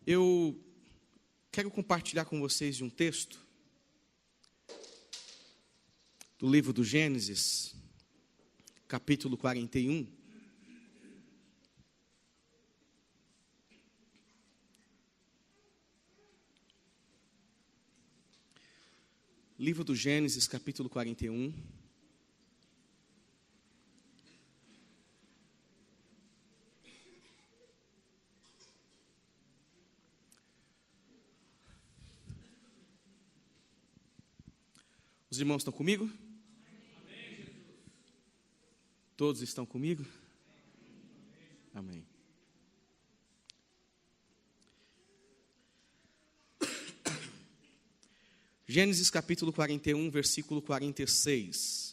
Eu quero compartilhar com vocês de um texto do livro do Gênesis, capítulo 41. Livro do Gênesis, capítulo 41. Os irmãos estão comigo? Amém. Todos estão comigo? Amém. Gênesis capítulo 41, versículo 46.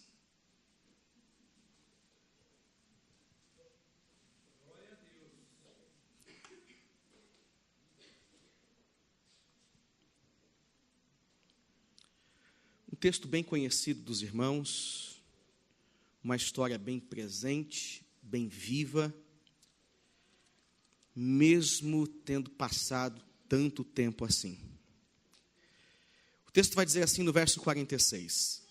Um texto bem conhecido dos irmãos, uma história bem presente, bem viva, mesmo tendo passado tanto tempo assim. O texto vai dizer assim no verso 46.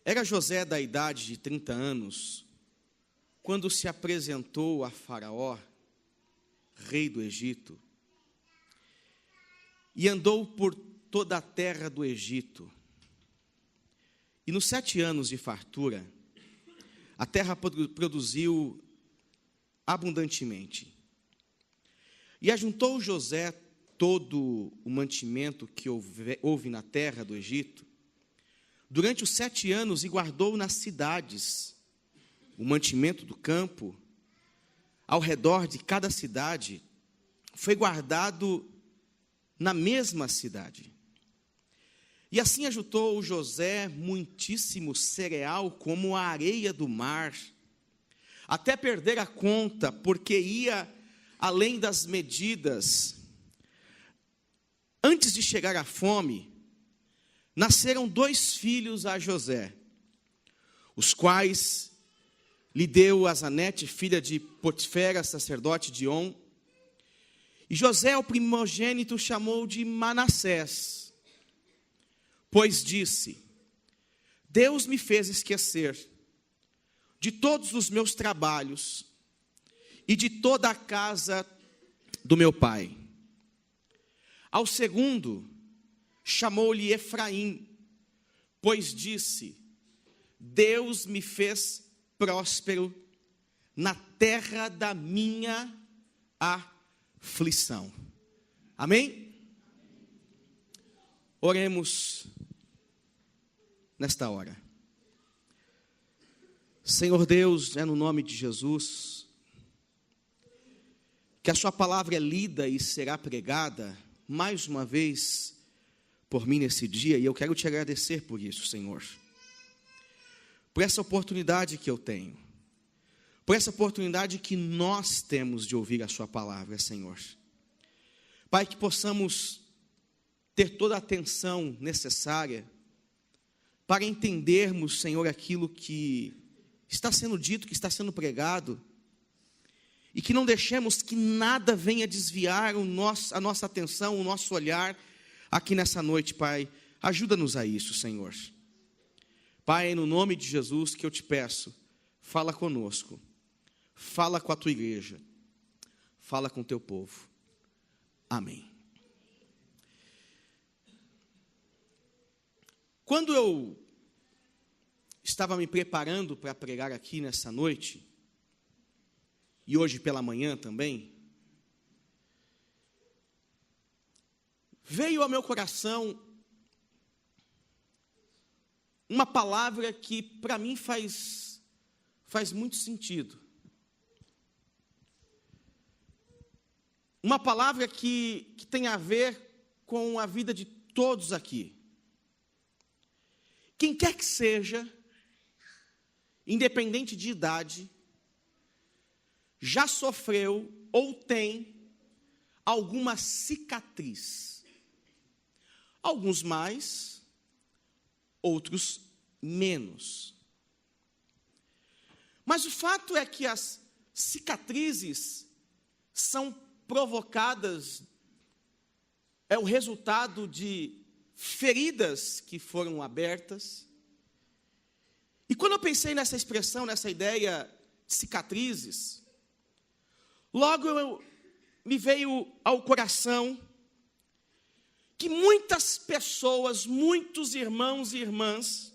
Era José da idade de 30 anos, quando se apresentou a Faraó, rei do Egito, e andou por toda a terra do Egito. E nos 7 anos de fartura, a terra produziu abundantemente. E ajuntou José todo o mantimento que houve na terra do Egito, durante os 7 anos, e guardou nas cidades o mantimento do campo. Ao redor de cada cidade foi guardado na mesma cidade. E assim ajuntou José muitíssimo cereal, como a areia do mar, até perder a conta, porque ia além das medidas. Antes de chegar à fome, nasceram 2 filhos a José, os quais lhe deu Azanete, filha de Potifera, sacerdote de On. E José, o primogênito, chamou de Manassés, pois disse: Deus me fez esquecer de todos os meus trabalhos e de toda a casa do meu pai. Ao segundo, chamou-lhe Efraim, pois disse: Deus me fez próspero na terra da minha aflição. Amém? Oremos nesta hora. Senhor Deus, é no nome de Jesus que a sua palavra é lida e será pregada mais uma vez por mim nesse dia, e eu quero te agradecer por isso, Senhor, por essa oportunidade que eu tenho, por essa oportunidade que nós temos de ouvir a sua palavra, Senhor. Pai, que possamos ter toda a atenção necessária para entendermos, Senhor, aquilo que está sendo dito, que está sendo pregado, e que não deixemos que nada venha desviar a nossa atenção, o nosso olhar aqui nessa noite, Pai. Ajuda-nos a isso, Senhor. Pai, no nome de Jesus que eu te peço, fala conosco, fala com a tua igreja, fala com o teu povo. Amém. Quando eu estava me preparando para pregar aqui nessa noite, e hoje pela manhã também, veio ao meu coração uma palavra que para mim faz muito sentido. Uma palavra que tem a ver com a vida de todos aqui. Quem quer que seja, independente de idade, já sofreu ou tem alguma cicatriz. Alguns mais, outros menos. Mas o fato é que as cicatrizes são provocadas, é o resultado de feridas que foram abertas. E quando eu pensei nessa expressão, nessa ideia de cicatrizes, logo me veio ao coração que muitas pessoas, muitos irmãos e irmãs,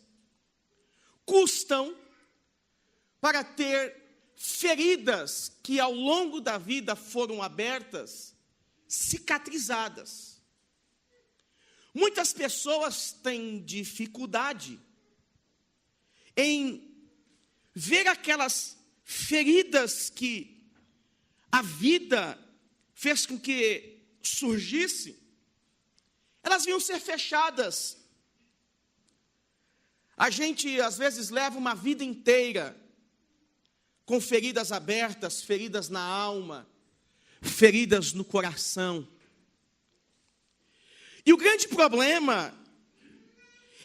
custam para ter feridas que ao longo da vida foram abertas, cicatrizadas. Muitas pessoas têm dificuldade em ver aquelas feridas que a vida fez com que surgissem, elas vinham ser fechadas. A gente, às vezes, leva uma vida inteira com feridas abertas, feridas na alma, feridas no coração. E o grande problema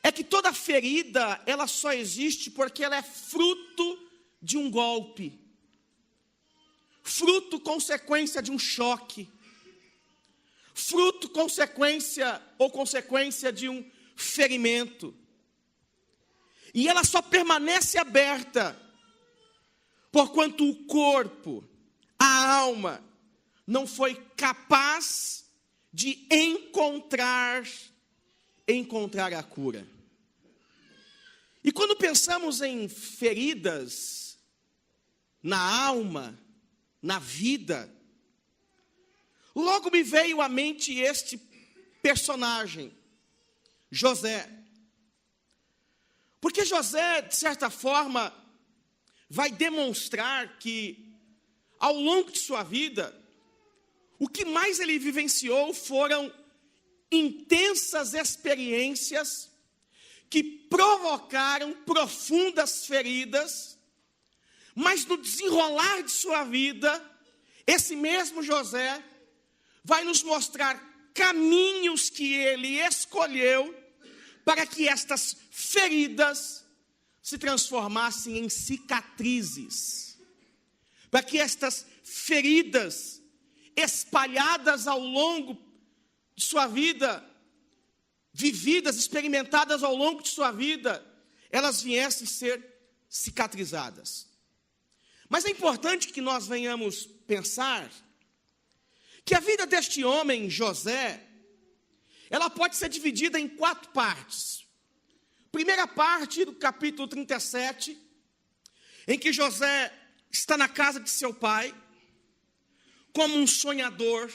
é que toda ferida, ela só existe porque ela é fruto de um golpe, fruto, consequência de um choque, fruto, consequência de um ferimento. E ela só permanece aberta porquanto o corpo, a alma, não foi capaz de encontrar a cura. E quando pensamos em feridas na alma, na vida, logo me veio à mente este personagem, José. Porque José, de certa forma, vai demonstrar que, ao longo de sua vida, o que mais ele vivenciou foram intensas experiências que provocaram profundas feridas, mas no desenrolar de sua vida, esse mesmo José vai nos mostrar caminhos que ele escolheu para que estas feridas se transformassem em cicatrizes, para que estas feridas espalhadas ao longo de sua vida, vividas, experimentadas ao longo de sua vida, elas viessem ser cicatrizadas. Mas é importante que nós venhamos pensar que a vida deste homem, José, ela pode ser dividida em 4 partes. Primeira parte do capítulo 37, em que José está na casa de seu pai, como um sonhador,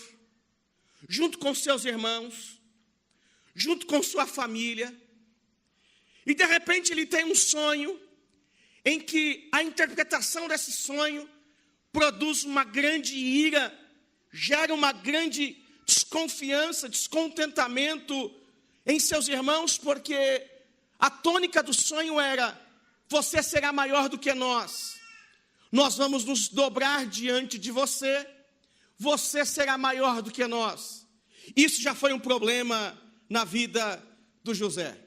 junto com seus irmãos, junto com sua família, e de repente ele tem um sonho, em que a interpretação desse sonho produz uma grande ira, gera uma grande desconfiança, descontentamento em seus irmãos, porque a tônica do sonho era: você será maior do que nós vamos nos dobrar diante de você, você será maior do que nós. Isso já foi um problema na vida do José.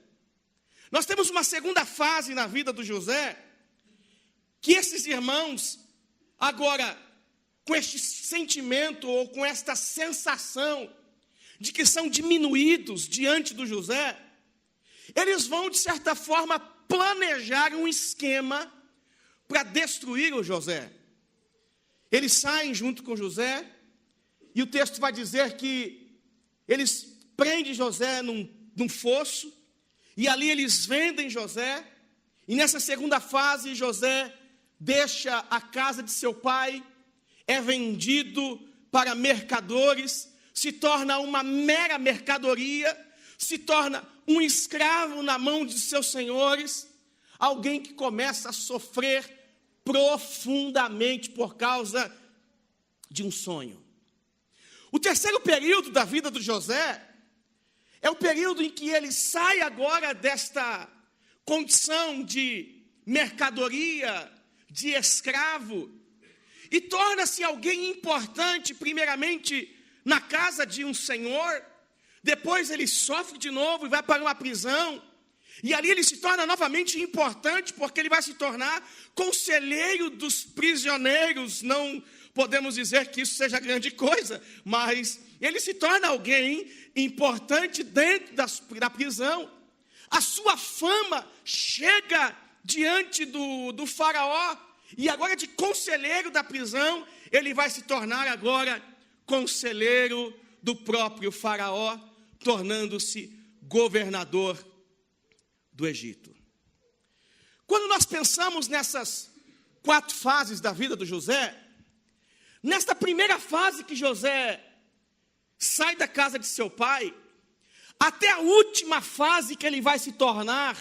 Nós temos uma segunda fase na vida do José, que esses irmãos, agora, com este sentimento ou com esta sensação de que são diminuídos diante do José, eles vão, de certa forma, planejar um esquema para destruir o José. Eles saem junto com José, e o texto vai dizer que eles prendem José num fosso, e ali eles vendem José, e nessa segunda fase José deixa a casa de seu pai, é vendido para mercadores, se torna uma mera mercadoria, se torna um escravo na mão de seus senhores, alguém que começa a sofrer profundamente por causa de um sonho. O terceiro período da vida do José é o período em que ele sai agora desta condição de mercadoria, de escravo, e torna-se alguém importante, primeiramente na casa de um senhor, depois ele sofre de novo e vai para uma prisão, e ali ele se torna novamente importante, porque ele vai se tornar conselheiro dos prisioneiros, não podemos dizer que isso seja grande coisa, mas ele se torna alguém importante dentro da prisão. A sua fama chega diante do faraó, e agora de conselheiro da prisão, ele vai se tornar agora conselheiro do próprio faraó, tornando-se governador do Egito. Quando nós pensamos nessas 4 fases da vida do José, nesta primeira fase que José sai da casa de seu pai, até a última fase que ele vai se tornar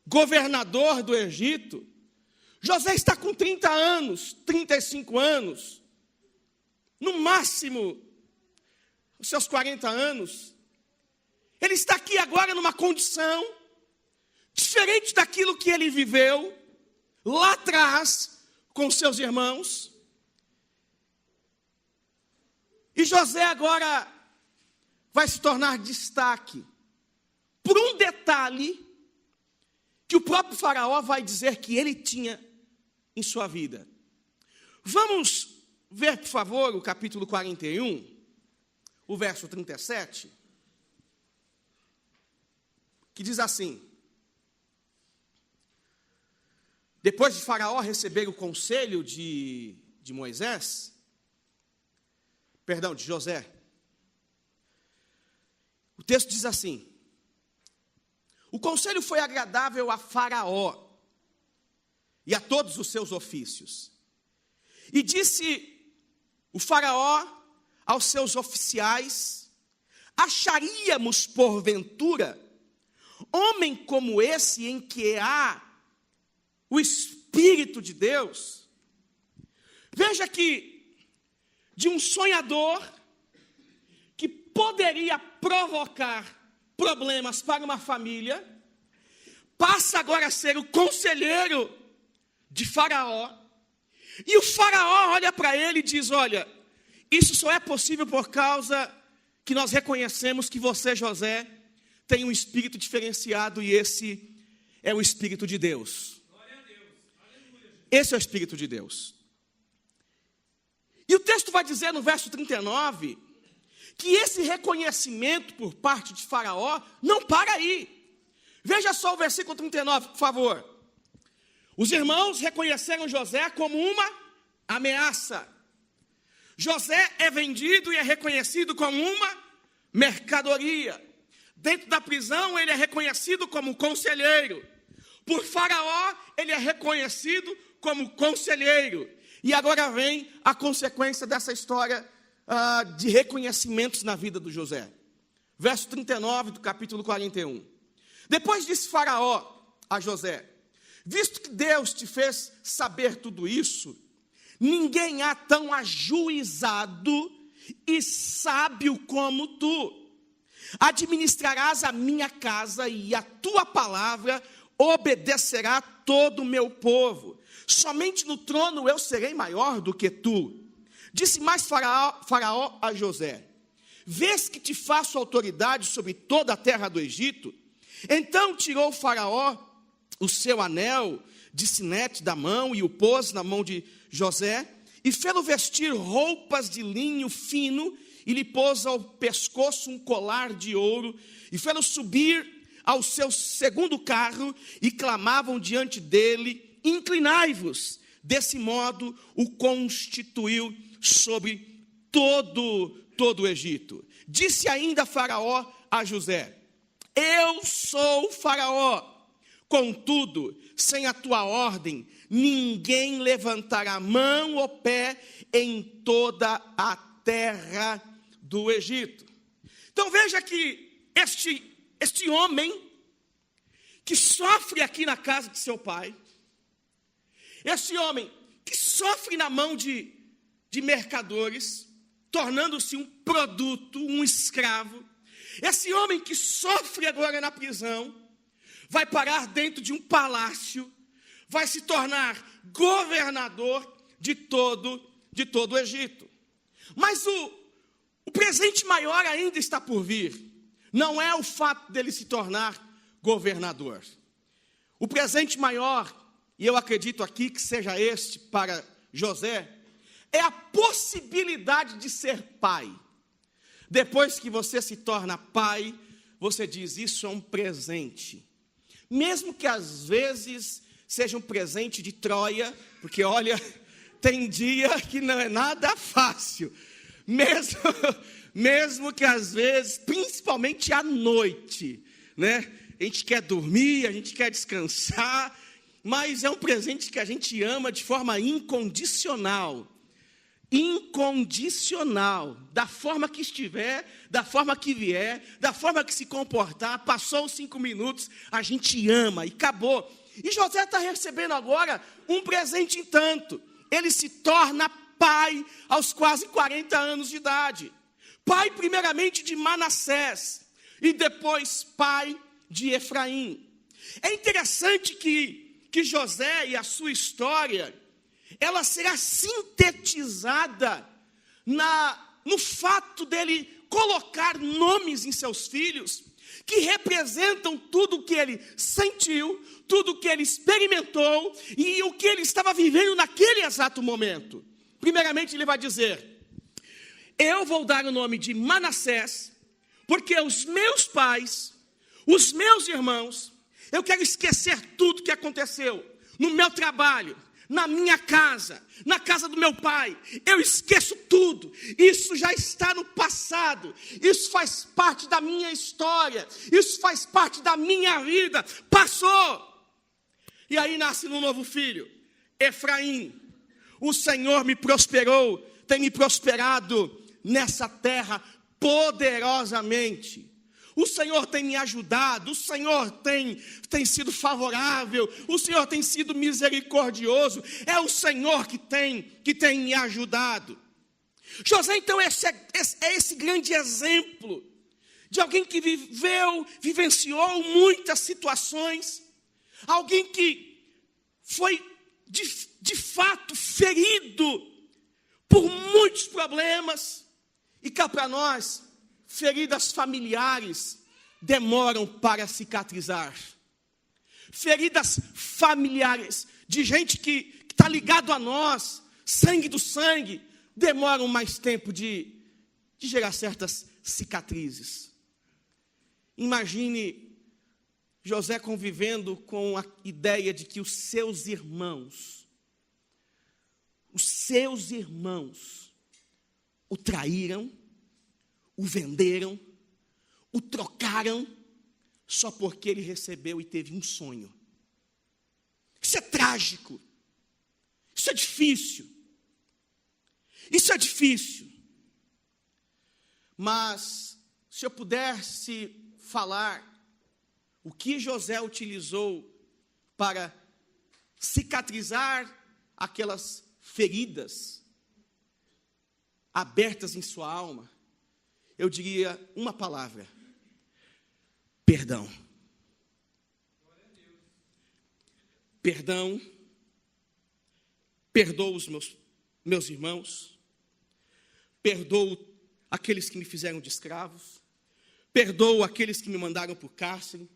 governador do Egito, José está com 30 anos, 35 anos, no máximo, os seus 40 anos. Ele está aqui agora numa condição diferente daquilo que ele viveu lá atrás com seus irmãos. E José agora vai se tornar destaque por um detalhe que o próprio faraó vai dizer que ele tinha em sua vida. Vamos ver, por favor, o capítulo 41, o verso 37, que diz assim: depois de faraó receber o conselho de José, o texto diz assim: o conselho foi agradável a faraó e a todos os seus ofícios. E disse o faraó aos seus oficiais: acharíamos porventura homem como esse em que há o Espírito de Deus? Veja que de um sonhador que poderia provocar problemas para uma família, passa agora a ser o conselheiro de faraó, e o faraó olha para ele e diz: olha, isso só é possível por causa que nós reconhecemos que você, José, tem um espírito diferenciado, e esse é o Espírito de Deus. Glória a Deus. Aleluia. Esse é o Espírito de Deus. E o texto vai dizer no verso 39, que esse reconhecimento por parte de faraó não para aí. Veja só o versículo 39, por favor. Os irmãos reconheceram José como uma ameaça. José é vendido e é reconhecido como uma mercadoria. Dentro da prisão ele é reconhecido como conselheiro. Por faraó ele é reconhecido como conselheiro. E agora vem a consequência dessa história de reconhecimentos na vida do José. Verso 39 do capítulo 41. Depois disse faraó a José: visto que Deus te fez saber tudo isso, ninguém há tão ajuizado e sábio como tu. Administrarás a minha casa, e a tua palavra obedecerá todo o meu povo. Somente no trono eu serei maior do que tu. Disse mais faraó a José: vês que te faço autoridade sobre toda a terra do Egito? Então tirou o faraó o seu anel de sinete da mão e o pôs na mão de José, e fê-lo vestir roupas de linho fino, e lhe pôs ao pescoço um colar de ouro, e fê-lo subir ao seu segundo carro, e clamavam diante dele: inclinai-vos. Desse modo o constituiu sobre todo o Egito. Disse ainda faraó a José: eu sou o faraó, contudo, sem a tua ordem, ninguém levantará mão ou pé em toda a terra do Egito. Então veja que este homem que sofre aqui na casa de seu pai, esse homem que sofre na mão de mercadores, tornando-se um produto, um escravo, esse homem que sofre agora na prisão, vai parar dentro de um palácio, vai se tornar governador de todo o Egito. Mas o presente maior ainda está por vir. Não é o fato dele se tornar governador. O presente maior, e eu acredito aqui que seja este para José, é a possibilidade de ser pai. Depois que você se torna pai, você diz, isso é um presente. Mesmo que às vezes seja um presente de Troia, porque olha, tem dia que não é nada fácil. Mesmo que às vezes, principalmente à noite, né? A gente quer dormir, a gente quer descansar, mas é um presente que a gente ama de forma incondicional. Incondicional, da forma que estiver, da forma que vier, da forma que se comportar, passou os 5 minutos, a gente ama e acabou. E José está recebendo agora um presente em tanto, ele se torna pai aos quase 40 anos de idade, pai primeiramente de Manassés, e depois pai de Efraim. É interessante que José e a sua história, ela será sintetizada no fato dele colocar nomes em seus filhos, que representam tudo o que ele sentiu, tudo o que ele experimentou, e o que ele estava vivendo naquele exato momento. Primeiramente ele vai dizer, eu vou dar o nome de Manassés, porque os meus pais, os meus irmãos, eu quero esquecer tudo que aconteceu no meu trabalho, na minha casa, na casa do meu pai, eu esqueço tudo, isso já está no passado, isso faz parte da minha história, isso faz parte da minha vida, passou. E aí nasce um novo filho, Efraim. O Senhor me prosperou, tem me prosperado nessa terra poderosamente. O Senhor tem me ajudado, o Senhor tem sido favorável, o Senhor tem sido misericordioso, é o Senhor que tem me ajudado. José, então, é esse grande exemplo de alguém que vivenciou muitas situações, alguém que foi, de fato, ferido por muitos problemas, e cá para nós, feridas familiares demoram para cicatrizar. Feridas familiares de gente que está ligado a nós, sangue do sangue, demoram mais tempo de gerar certas cicatrizes. Imagine José convivendo com a ideia de que os seus irmãos o traíram, o venderam, o trocaram, só porque ele recebeu e teve um sonho. Isso é trágico, isso é difícil, mas se eu pudesse falar o que José utilizou para cicatrizar aquelas feridas abertas em sua alma, eu diria uma palavra: perdão. Perdão, perdoo os meus irmãos, perdoo aqueles que me fizeram de escravos, perdoo aqueles que me mandaram para o cárcere.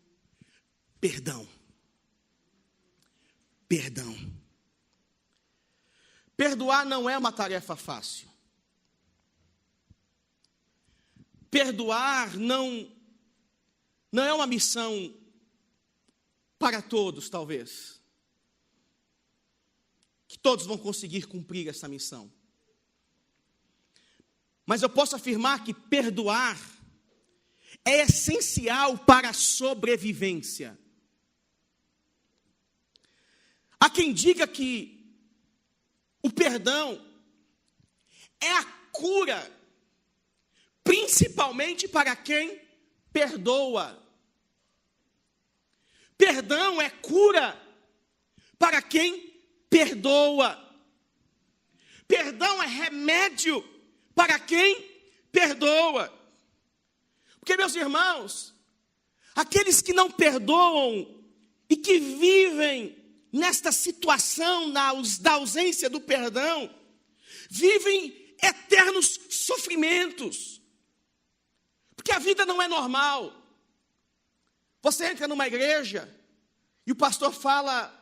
Perdão. Perdoar não é uma tarefa fácil. Perdoar não é uma missão para todos, talvez. Que todos vão conseguir cumprir essa missão. Mas eu posso afirmar que perdoar é essencial para a sobrevivência. Há quem diga que o perdão é a cura, principalmente para quem perdoa. Perdão é cura para quem perdoa. Perdão é remédio para quem perdoa. Porque, meus irmãos, aqueles que não perdoam e que vivem nesta situação da ausência do perdão, vivem eternos sofrimentos. Porque a vida não é normal. Você entra numa igreja e o pastor fala: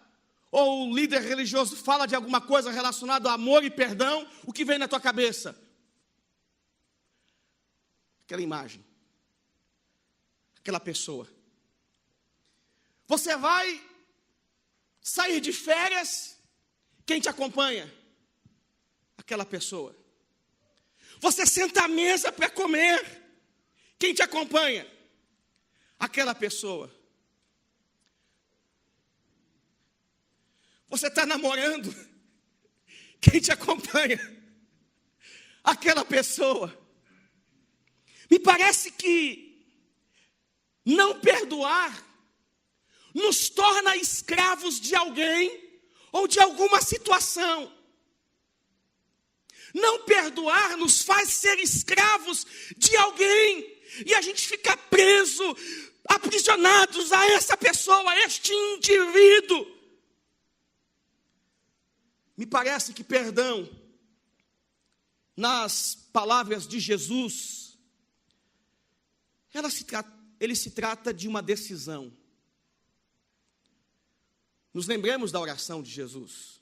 ou o líder religioso fala de alguma coisa relacionada a amor e perdão, o que vem na tua cabeça? Aquela imagem, aquela pessoa. Você vai sair de férias, quem te acompanha? Aquela pessoa. Você senta à mesa para comer, quem te acompanha? Aquela pessoa. Você está namorando, quem te acompanha? Aquela pessoa. Me parece que não perdoar nos torna escravos de alguém ou de alguma situação. Não perdoar nos faz ser escravos de alguém. E a gente fica preso, aprisionados a essa pessoa, a este indivíduo. Me parece que perdão, nas palavras de Jesus, ele se trata de uma decisão. Nos lembremos da oração de Jesus.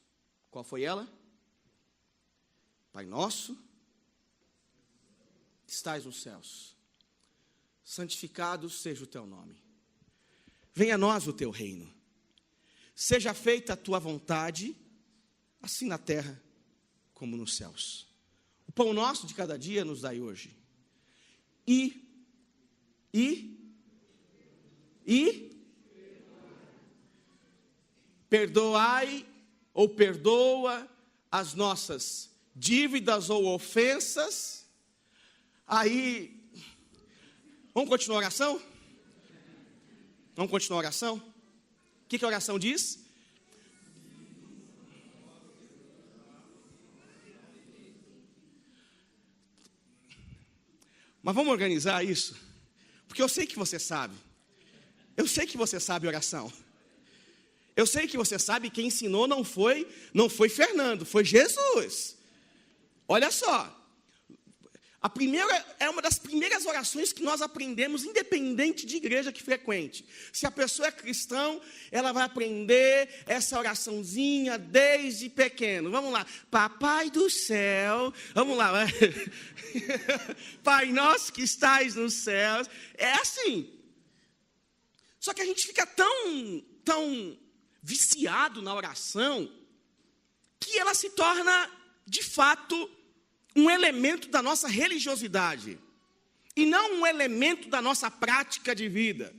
Qual foi ela? Pai nosso, que estais nos céus, santificado seja o teu nome. Venha a nós o teu reino. Seja feita a tua vontade, assim na terra como nos céus. O pão nosso de cada dia nos dai hoje. E perdoai ou perdoa as nossas dívidas ou ofensas. Aí, vamos continuar a oração? Vamos continuar a oração? O que a oração diz? Mas vamos organizar isso, porque eu sei que você sabe. Eu sei que você sabe oração. Eu sei que você sabe que quem ensinou não foi Fernando, foi Jesus. Olha só. A primeira é uma das primeiras orações que nós aprendemos, independente de igreja que frequente. Se a pessoa é cristã, ela vai aprender essa oraçãozinha desde pequeno. Vamos lá. Papai do céu. Vamos lá. Pai nosso que estais nos céus. É assim. Só que a gente fica tão viciado na oração que ela se torna, de fato, um elemento da nossa religiosidade e não um elemento da nossa prática de vida.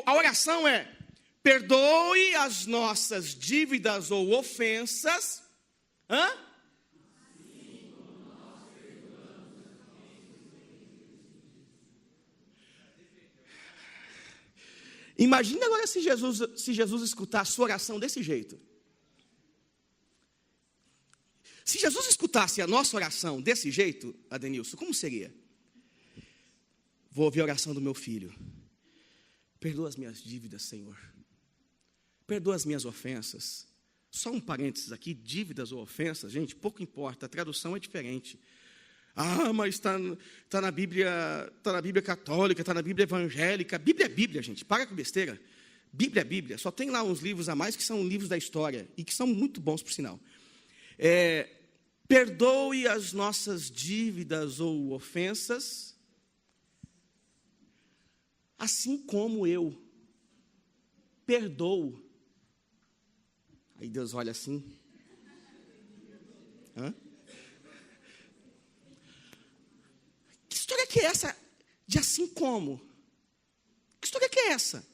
A oração é: perdoe as nossas dívidas ou ofensas. Imagina agora se Jesus escutar a sua oração desse jeito. Se Jesus escutasse a nossa oração desse jeito, Adenilson, como seria? Vou ouvir a oração do meu filho. Perdoa as minhas dívidas, Senhor. Perdoa as minhas ofensas. Só um parênteses aqui, dívidas ou ofensas, gente, pouco importa, a tradução é diferente. Ah, mas está na Bíblia católica, está na Bíblia evangélica. Bíblia é Bíblia, gente, para com besteira. Bíblia é Bíblia, só tem lá uns livros a mais que são livros da história e que são muito bons, por sinal. Perdoe as nossas dívidas ou ofensas, assim como eu perdoo. Aí Deus olha assim. Que história que é essa de assim como? Que história que é essa?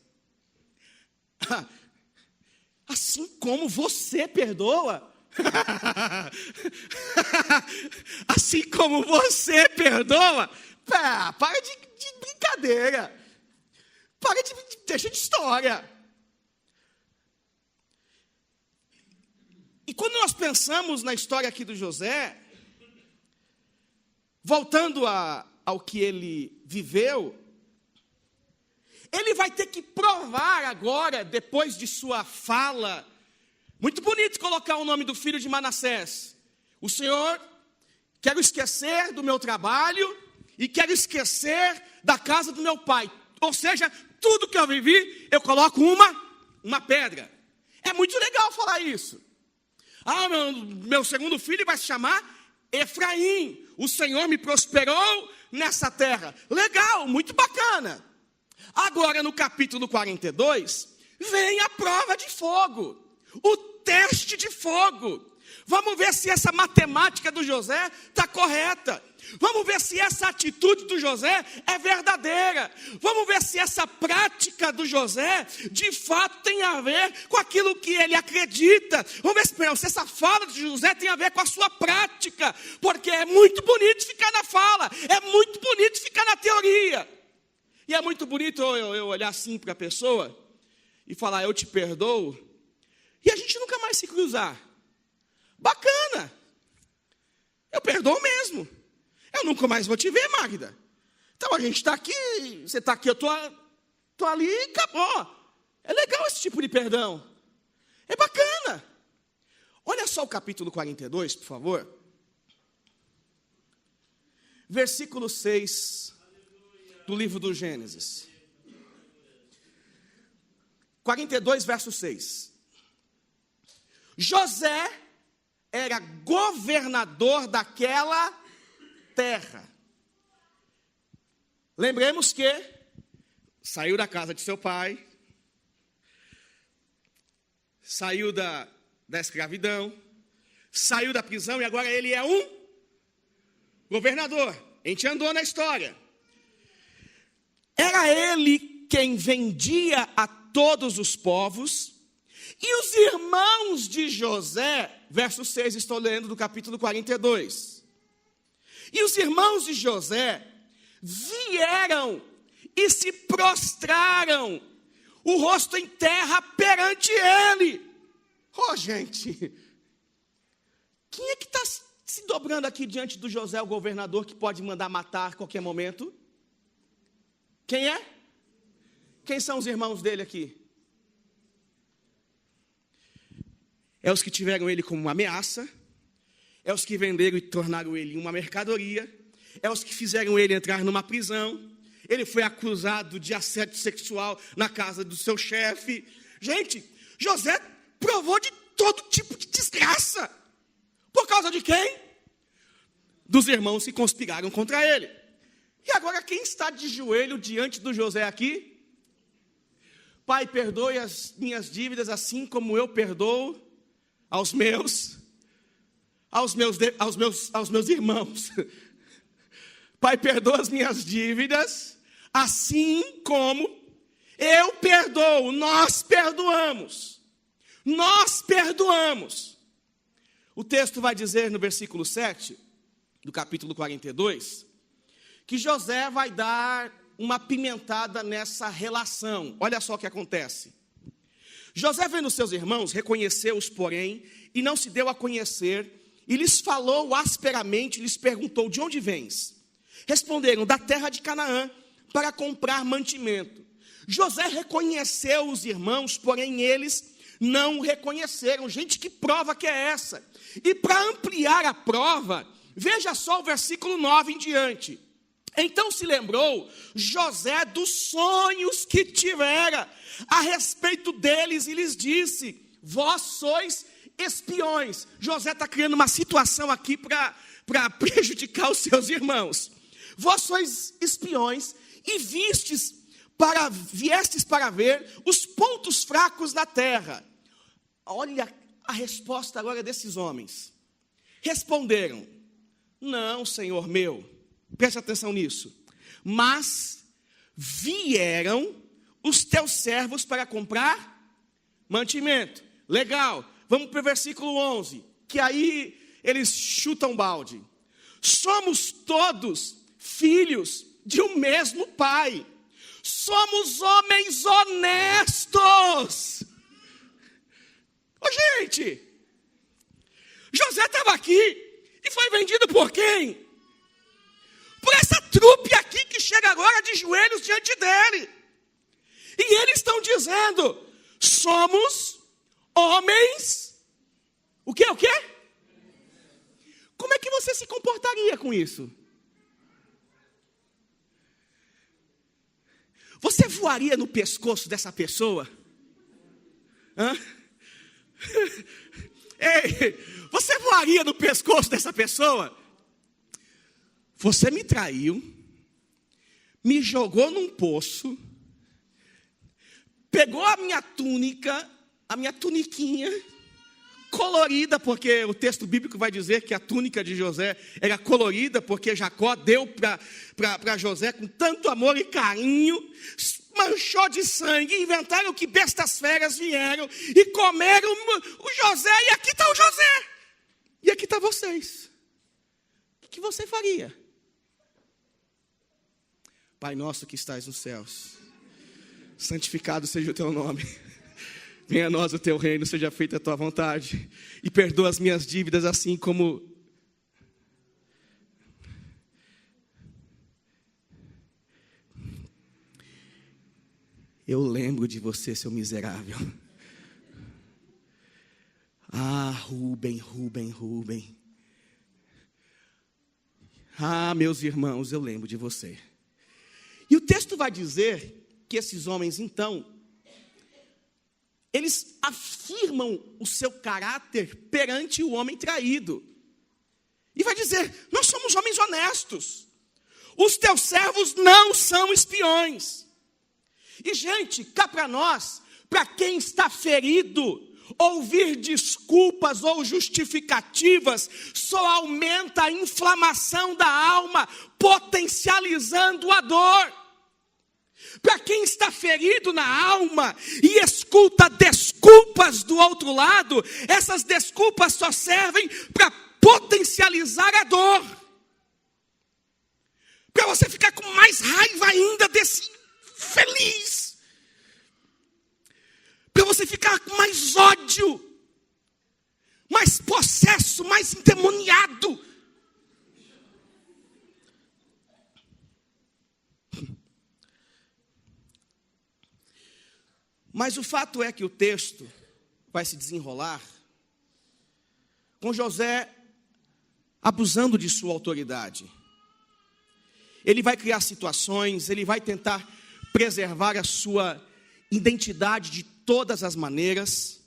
Assim como você perdoa? Assim como você perdoa? Para de brincadeira. Deixa de história. E quando nós pensamos na história aqui do José, voltando ao que ele viveu, ele vai ter que provar agora, depois de sua fala. Muito bonito colocar o nome do filho de Manassés. O Senhor, quero esquecer do meu trabalho e quero esquecer da casa do meu pai. Ou seja, tudo que eu vivi, eu coloco uma pedra. É muito legal falar isso. Meu segundo filho vai se chamar Efraim. O Senhor me prosperou nessa terra. Legal, muito bacana. Agora, no capítulo 42, vem a prova de fogo. O teste de fogo. Vamos ver se essa matemática do José está correta. Vamos ver se essa atitude do José é verdadeira. Vamos ver se essa prática do José, de fato, tem a ver com aquilo que ele acredita. Vamos ver se essa fala de José tem a ver com a sua prática. Porque é muito bonito ficar na fala, é muito bonito ficar na teoria. E é muito bonito eu olhar assim para a pessoa e falar, eu te perdoo, e a gente nunca mais se cruzar. Bacana. Eu perdoo mesmo. Eu nunca mais vou te ver, Magda. Então a gente está aqui, você está aqui, eu estou ali e acabou. É legal esse tipo de perdão. É bacana. Olha só o capítulo 42, por favor. Versículo 6 do livro do Gênesis. 42, verso 6. José era governador daquela terra. Lembremos que saiu da casa de seu pai, saiu da escravidão, saiu da prisão e agora ele é um governador. A gente andou na história. Era ele quem vendia a todos os povos. E os irmãos de José, verso 6, estou lendo do capítulo 42. E os irmãos de José vieram e se prostraram, o rosto em terra perante ele. Gente, quem é que está se dobrando aqui diante do José, o governador, que pode mandar matar a qualquer momento? Quem é? Quem são os irmãos dele aqui? É os que tiveram ele como uma ameaça, é os que venderam e tornaram ele uma mercadoria, é os que fizeram ele entrar numa prisão, ele foi acusado de assédio sexual na casa do seu chefe. Gente, José provou de todo tipo de desgraça. Por causa de quem? Dos irmãos que conspiraram contra ele. E agora quem está de joelho diante do José aqui? Pai, perdoe as minhas dívidas assim como eu perdoo aos meus irmãos. Pai, perdoa as minhas dívidas, assim como eu perdoo, nós perdoamos. Nós perdoamos. O texto vai dizer no versículo 7, do capítulo 42, que José vai dar uma pimentada nessa relação. Olha só o que acontece. José, vendo seus irmãos, reconheceu-os, porém, e não se deu a conhecer, e lhes falou asperamente, lhes perguntou, de onde vens? Responderam, da terra de Canaã, para comprar mantimento. José reconheceu os irmãos, porém eles não o reconheceram. Gente, que prova que é essa? E para ampliar a prova, veja só o versículo 9 em diante. Então se lembrou José dos sonhos que tivera a respeito deles e lhes disse, vós sois espiões. José está criando uma situação aqui para prejudicar os seus irmãos. Vós sois espiões e viestes para ver os pontos fracos da terra. Olha a resposta agora desses homens. Responderam, não, Senhor meu, preste atenção nisso, mas vieram os teus servos para comprar mantimento. Legal, vamos para o versículo 11, que aí eles chutam balde. Somos todos filhos de um mesmo pai, somos homens honestos. Gente, José estava aqui e foi vendido por quem? Por essa trupe aqui que chega agora de joelhos diante dele. E eles estão dizendo, somos homens, o quê? Como é que você se comportaria com isso? Você voaria no pescoço dessa pessoa? faria no pescoço dessa pessoa? Você me traiu, me jogou num poço, pegou a minha túnica, a minha tuniquinha, colorida, porque o texto bíblico vai dizer que a túnica de José era colorida, porque Jacó deu para José com tanto amor e carinho, manchou de sangue, inventaram que bestas feras vieram e comeram o José, e aqui está o José, e aqui está vocês. O que você faria? Pai nosso que estás nos céus, santificado seja o teu nome. Venha a nós o teu reino, seja feita a tua vontade. E perdoa as minhas dívidas assim como... Eu lembro de você, seu miserável. Ah, Rubem. Ah, meus irmãos, eu lembro de você. E o texto vai dizer que esses homens, então, eles afirmam o seu caráter perante o homem traído. E vai dizer, nós somos homens honestos. Os teus servos não são espiões. E, gente, cá para nós, para quem está ferido, ouvir desculpas ou justificativas só aumenta a inflamação da alma, potencializando a dor. Para quem está ferido na alma e escuta desculpas do outro lado, essas desculpas só servem para potencializar a dor. Para você ficar com mais raiva ainda desse feliz. Para você ficar com mais ódio, mais possesso, mais endemoniado. Mas o fato é que o texto vai se desenrolar com José abusando de sua autoridade. Ele vai criar situações, ele vai tentar preservar a sua identidade de todas as maneiras.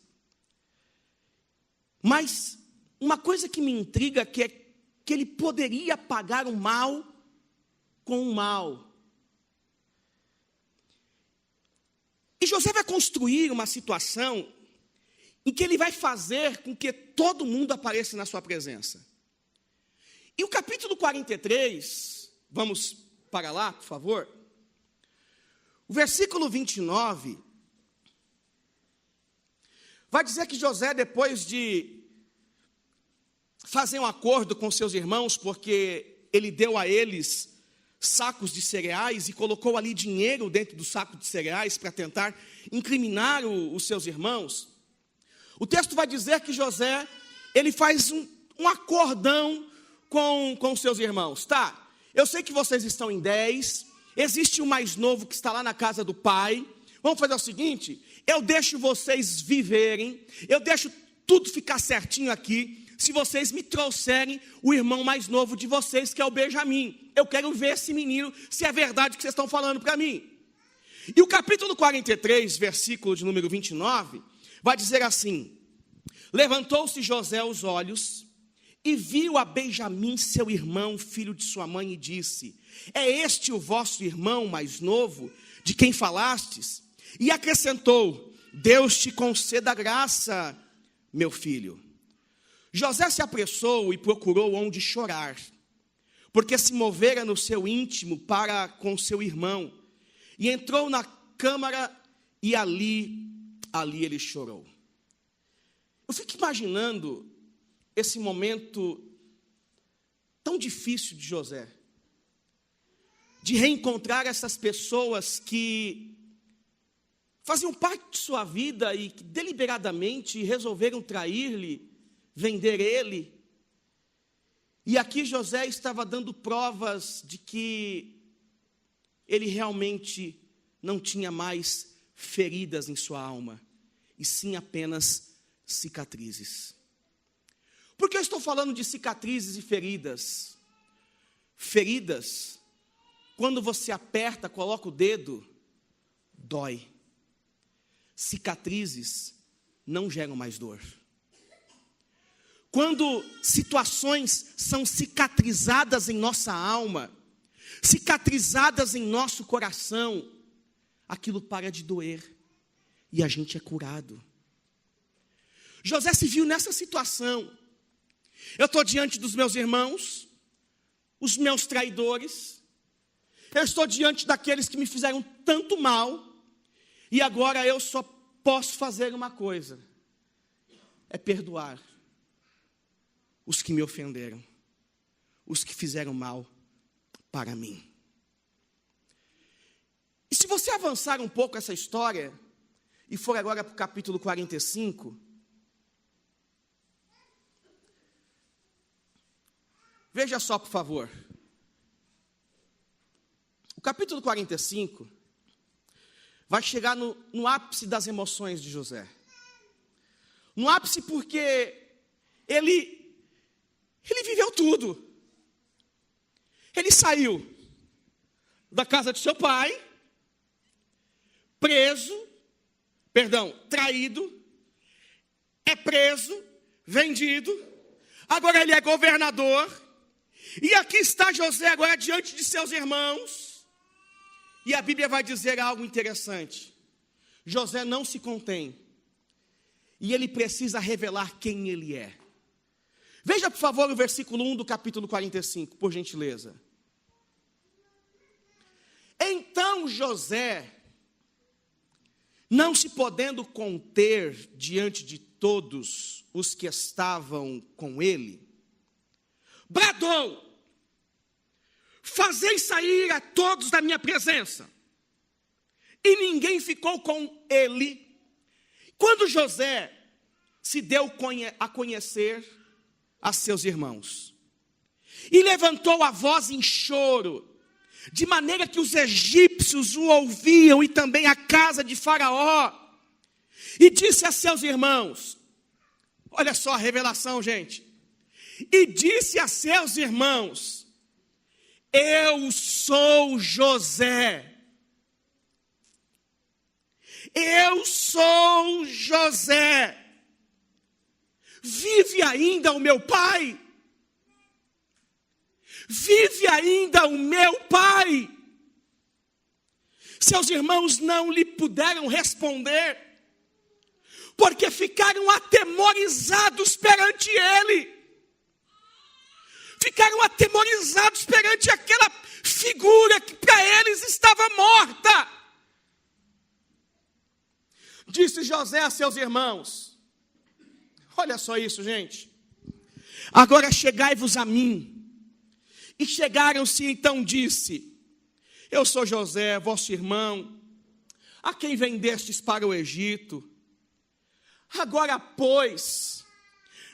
Mas uma coisa que me intriga é que ele poderia pagar o mal com o mal. E José vai construir uma situação em que ele vai fazer com que todo mundo apareça na sua presença. E o capítulo 43, vamos para lá, por favor. O versículo 29 vai dizer que José, depois de fazer um acordo com seus irmãos, porque ele deu a eles sacos de cereais e colocou ali dinheiro dentro do saco de cereais para tentar incriminar os seus irmãos. O texto vai dizer que José, ele faz um acordão com os seus irmãos. Tá, eu sei que vocês estão em 10, existe o mais novo que está lá na casa do pai. Vamos fazer o seguinte, eu deixo vocês viverem, eu deixo tudo ficar certinho aqui, se vocês me trouxerem o irmão mais novo de vocês, que é o Benjamim. Eu quero ver esse menino, se é verdade que vocês estão falando para mim. E o capítulo 43, versículo de número 29, vai dizer assim: levantou-se José os olhos e viu a Benjamim, seu irmão, filho de sua mãe, e disse: é este o vosso irmão mais novo, de quem falastes? E acrescentou: Deus te conceda graça, meu filho. José se apressou e procurou onde chorar, porque se movera no seu íntimo para com seu irmão, e entrou na câmara e ali ele chorou. Eu fico imaginando esse momento tão difícil de José, de reencontrar essas pessoas que faziam parte de sua vida e que deliberadamente resolveram trair-lhe, vender ele. E aqui José estava dando provas de que ele realmente não tinha mais feridas em sua alma, e sim apenas cicatrizes. Por que eu estou falando de cicatrizes e feridas? Feridas, quando você aperta, coloca o dedo, dói. Cicatrizes não geram mais dor. quando situações são cicatrizadas em nossa alma, cicatrizadas em nosso coração, aquilo para de doer e a gente é curado. José se viu nessa situação. Eu estou diante dos meus irmãos, os meus traidores, eu estou diante daqueles que me fizeram tanto mal, e agora eu só posso fazer uma coisa, é perdoar os que me ofenderam, os que fizeram mal para mim. E se você avançar um pouco essa história, e for agora para o capítulo 45, veja só, por favor. O capítulo 45 vai chegar no ápice das emoções de José. No ápice porque ele viveu tudo. Ele saiu da casa de seu pai, traído, é preso, vendido, agora ele é governador, e aqui está José agora diante de seus irmãos, e a Bíblia vai dizer algo interessante. José não se contém, e ele precisa revelar quem ele é. Veja, por favor, o versículo 1 do capítulo 45, por gentileza. Então José, não se podendo conter diante de todos os que estavam com ele, bradou: fazei sair a todos da minha presença. E ninguém ficou com ele. Quando José se deu a conhecer a seus irmãos, e levantou a voz em choro, de maneira que os egípcios o ouviam, e também a casa de Faraó, e disse a seus irmãos, olha só a revelação, gente, e disse a seus irmãos: eu sou José. Eu sou José. Vive ainda o meu pai? Vive ainda o meu pai? Seus irmãos não lhe puderam responder, porque ficaram atemorizados perante ele. Ficaram atemorizados perante aquela figura que para eles estava morta. Disse José a seus irmãos, olha só isso, gente, agora chegai-vos a mim. E chegaram-se, então disse: eu sou José, vosso irmão, a quem vendestes para o Egito. Agora, pois,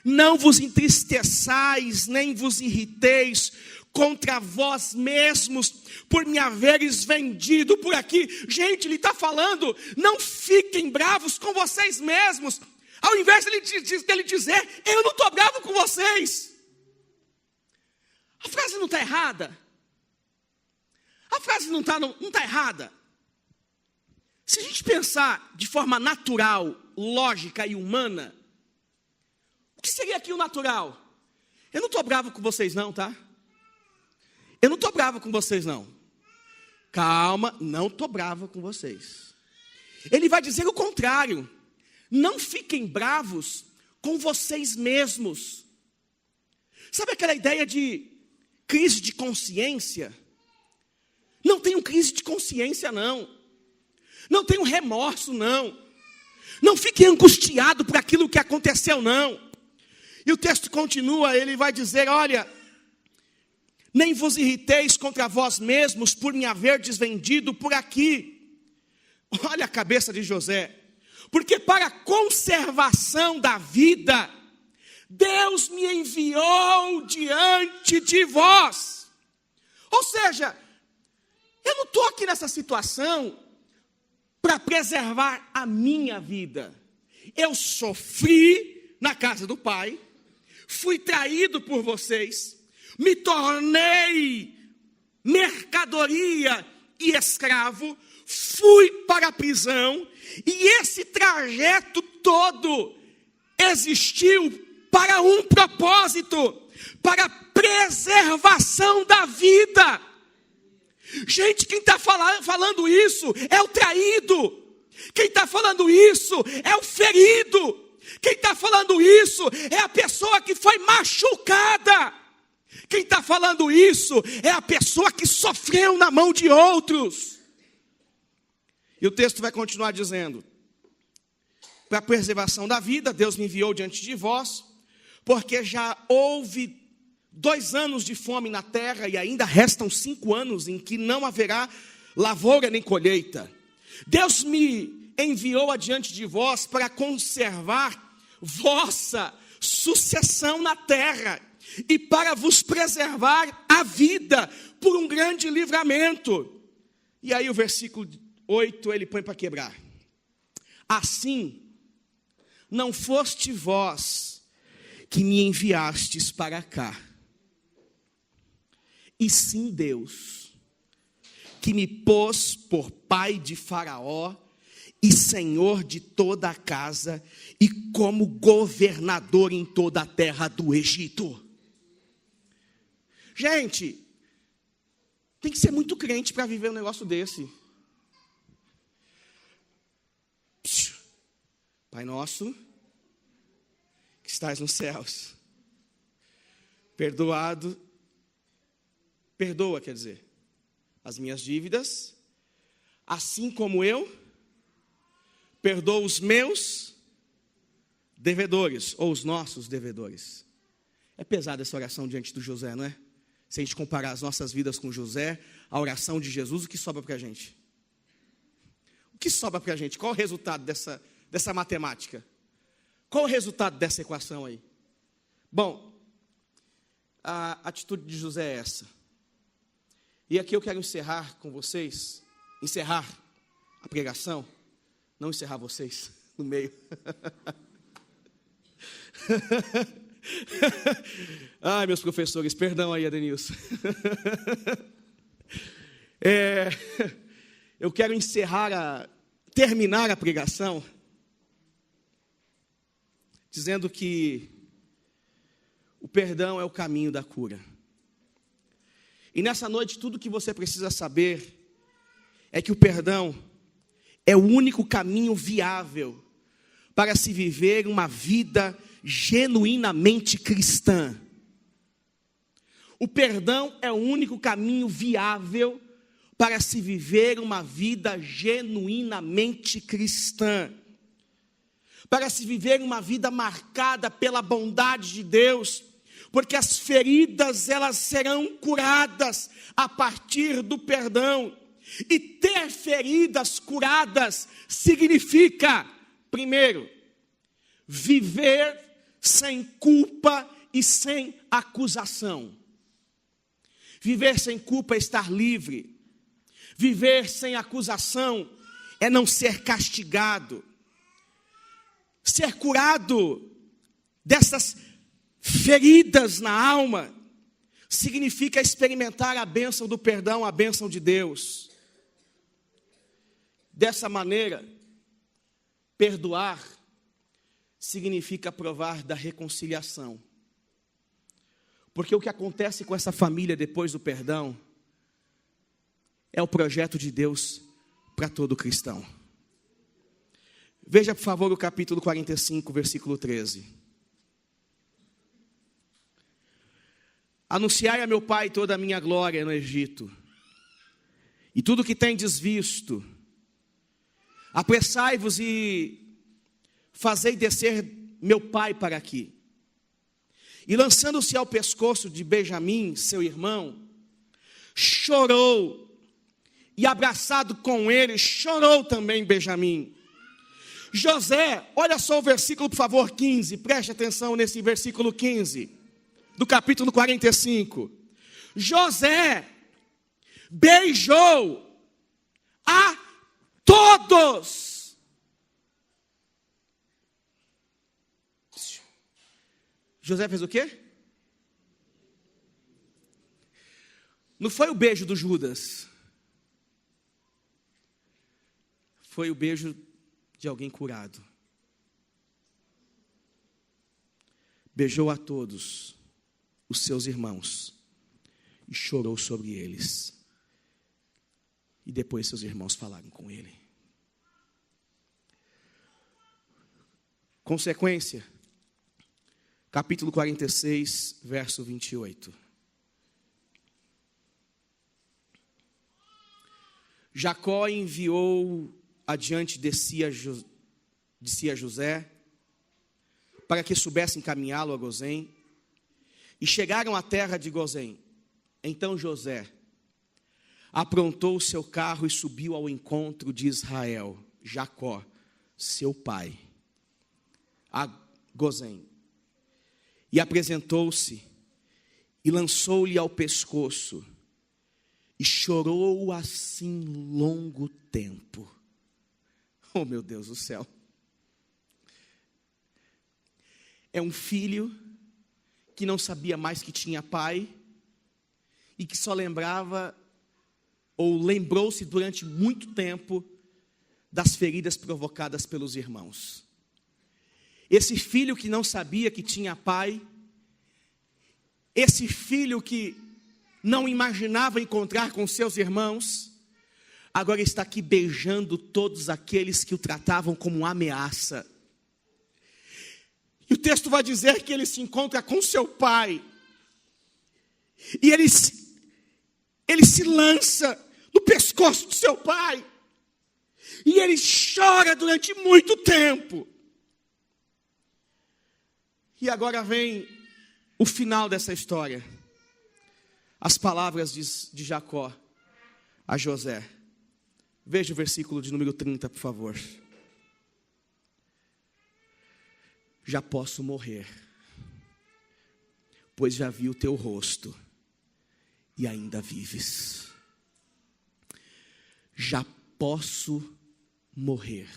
não vos entristeçais, nem vos irriteis contra vós mesmos, por me haveres vendido por aqui. Gente, ele está falando, não fiquem bravos com vocês mesmos. Ao invés dele dizer, eu não estou bravo com vocês. A frase não está errada. A frase não está errada. Se a gente pensar de forma natural, lógica e humana, o que seria aqui o natural? Eu não estou bravo com vocês não, tá? Eu não estou bravo com vocês não. Calma, não estou bravo com vocês. Ele vai dizer o contrário. Não fiquem bravos com vocês mesmos. Sabe aquela ideia de crise de consciência? Não tenham crise de consciência, não. Não tenham remorso, não. Não fiquem angustiados por aquilo que aconteceu, não. E o texto continua, ele vai dizer, olha, nem vos irriteis contra vós mesmos por me haverdes vendido por aqui. Olha a cabeça de José. Porque para a conservação da vida, Deus me enviou diante de vós. Ou seja, eu não estou aqui nessa situação para preservar a minha vida. Eu sofri na casa do pai, fui traído por vocês, me tornei mercadoria e escravo, fui para a prisão, e esse trajeto todo existiu para um propósito, para a preservação da vida. Gente, quem está falando isso é o traído. Quem está falando isso é o ferido. Quem está falando isso é a pessoa que foi machucada. Quem está falando isso é a pessoa que sofreu na mão de outros. E o texto vai continuar dizendo: para a preservação da vida, Deus me enviou diante de vós, porque já houve 2 anos de fome na terra, e ainda restam 5 anos em que não haverá lavoura nem colheita. Deus me enviou adiante de vós para conservar vossa sucessão na terra, e para vos preservar a vida por um grande livramento. E aí o versículo 8 ele põe para quebrar. Assim, não foste vós que me enviastes para cá, e sim Deus, que me pôs por pai de Faraó e senhor de toda a casa, e como governador em toda a terra do Egito. Gente, tem que ser muito crente para viver um negócio desse. Pai nosso, que estás nos céus, perdoa, quer dizer, as minhas dívidas, assim como eu perdoo os meus devedores, ou os nossos devedores. É pesada essa oração diante do José, não é? Se a gente comparar as nossas vidas com José, a oração de Jesus, o que sobra para a gente? O que sobra para a gente? Qual o resultado dessa matemática? Qual o resultado dessa equação aí? Bom, a atitude de José é essa. E aqui eu quero encerrar com vocês, encerrar a pregação, não encerrar vocês no meio. Ai, meus professores, perdão aí, Adenilson. Eu quero terminar a pregação dizendo que o perdão é o caminho da cura. E nessa noite, tudo que você precisa saber é que o perdão é o único caminho viável para se viver uma vida genuinamente cristã. O perdão é o único caminho viável para se viver uma vida genuinamente cristã. Para se viver uma vida marcada pela bondade de Deus, porque as feridas elas serão curadas a partir do perdão. E ter feridas curadas significa, primeiro, viver sem culpa e sem acusação. Viver sem culpa é estar livre. Viver sem acusação é não ser castigado. Ser curado dessas feridas na alma significa experimentar a bênção do perdão, a bênção de Deus. Dessa maneira, perdoar significa provar da reconciliação. Porque o que acontece com essa família depois do perdão é o projeto de Deus para todo cristão. Veja, por favor, o capítulo 45, versículo 13. Anunciai a meu pai toda a minha glória no Egito, e tudo que tendes visto. Apressai-vos e fazei descer meu pai para aqui. E lançando-se ao pescoço de Benjamim, seu irmão, chorou, e abraçado com ele, chorou também Benjamim. José, olha só o versículo, por favor, 15, preste atenção nesse versículo 15, do capítulo 45. José beijou a todos. José fez o quê? Não foi o beijo do Judas. Foi o beijo de alguém curado. beijou a todos os seus irmãos e chorou sobre eles. E depois seus irmãos falaram com ele. Consequência, capítulo 46, verso 28. Jacó enviou adiante de si a José, para que soubesse encaminhá-lo a Gozém, e chegaram à terra de Gozém. Então José aprontou o seu carro e subiu ao encontro de Israel, Jacó, seu pai, a Gozém, e apresentou-se, e lançou-lhe ao pescoço, e chorou assim longo tempo. Oh, meu Deus do céu. É um filho que não sabia mais que tinha pai e que só lembrava ou lembrou-se durante muito tempo das feridas provocadas pelos irmãos. Esse filho que não sabia que tinha pai, esse filho que não imaginava encontrar com seus irmãos, agora está aqui beijando todos aqueles que o tratavam como uma ameaça. E o texto vai dizer que ele se encontra com seu pai. E ele se lança no pescoço do seu pai. E ele chora durante muito tempo. E agora vem o final dessa história. As palavras de Jacó a José. Veja o versículo de número 30, por favor. Já posso morrer, pois já vi o teu rosto e ainda vives. Já posso morrer,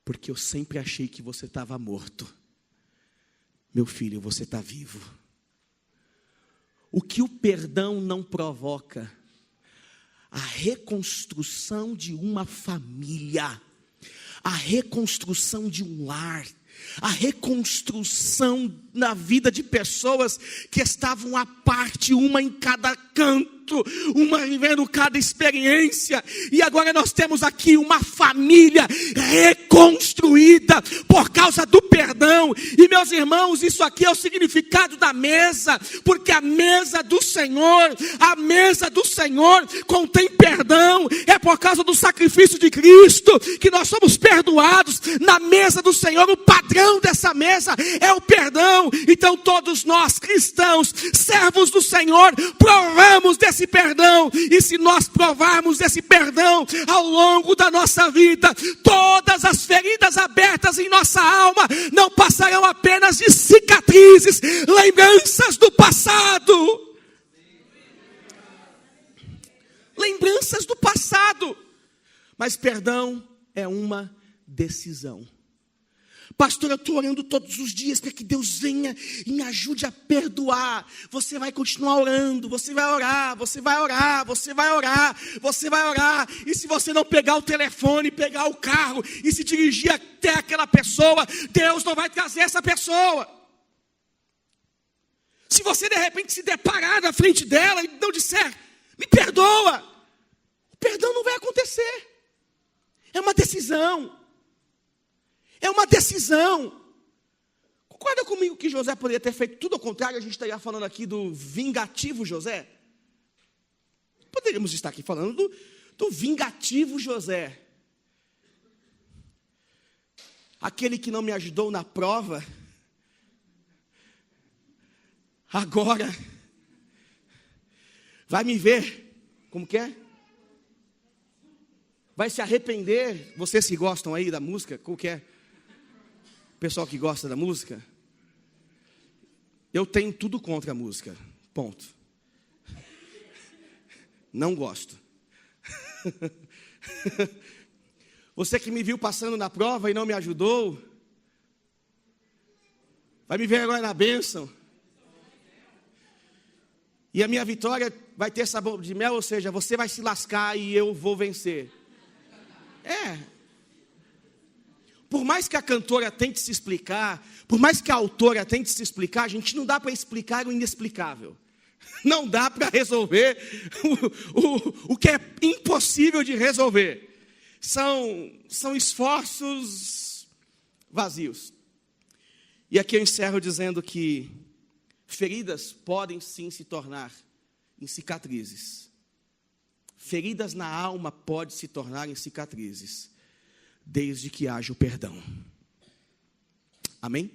porque eu sempre achei que você estava morto. Meu filho, você está vivo. O que o perdão não provoca? A reconstrução de uma família, a reconstrução de um lar, a reconstrução na vida de pessoas que estavam à parte, uma em cada canto, uma vivendo cada experiência, e agora nós temos aqui uma família reconstruída por causa do perdão. E meus irmãos, isso aqui é o significado da mesa, porque a mesa do Senhor contém perdão. É por causa do sacrifício de Cristo que nós somos perdoados. Na mesa do Senhor, o padrão dessa mesa é o perdão. Então todos nós cristãos, servos do Senhor, provamos desse perdão. E se nós provarmos desse perdão ao longo da nossa vida, todas as feridas abertas em nossa alma não passarão apenas de cicatrizes, lembranças do passado. Lembranças do passado. Mas perdão é uma decisão. Pastor, eu estou orando todos os dias para que Deus venha e me ajude a perdoar. Você vai continuar orando, você vai orar, você vai orar, você vai orar, você vai orar. E se você não pegar o telefone, pegar o carro e se dirigir até aquela pessoa, Deus não vai trazer essa pessoa. Se você de repente se deparar na frente dela e não disser, me perdoa, o perdão não vai acontecer. É uma decisão. É uma decisão. Concorda comigo que José poderia ter feito tudo ao contrário? A gente estaria falando aqui do vingativo José. Poderíamos estar aqui falando do vingativo José. Aquele que não me ajudou na prova, agora vai me ver, como que é? Vai se arrepender. Vocês que gostam aí da música, como que é? Pessoal que gosta da música, eu tenho tudo contra a música, ponto. Não gosto. Você que me viu passando na prova e não me ajudou, vai me ver agora na bênção. E a minha vitória vai ter sabor de mel, ou seja, você vai se lascar e eu vou vencer. por mais que a cantora tente se explicar, por mais que a autora tente se explicar, gente, não dá para explicar o inexplicável. Não dá para resolver o que é impossível de resolver. São esforços vazios. E aqui eu encerro dizendo que feridas podem sim se tornar em cicatrizes. Feridas na alma podem se tornar em cicatrizes, desde que haja o perdão. Amém?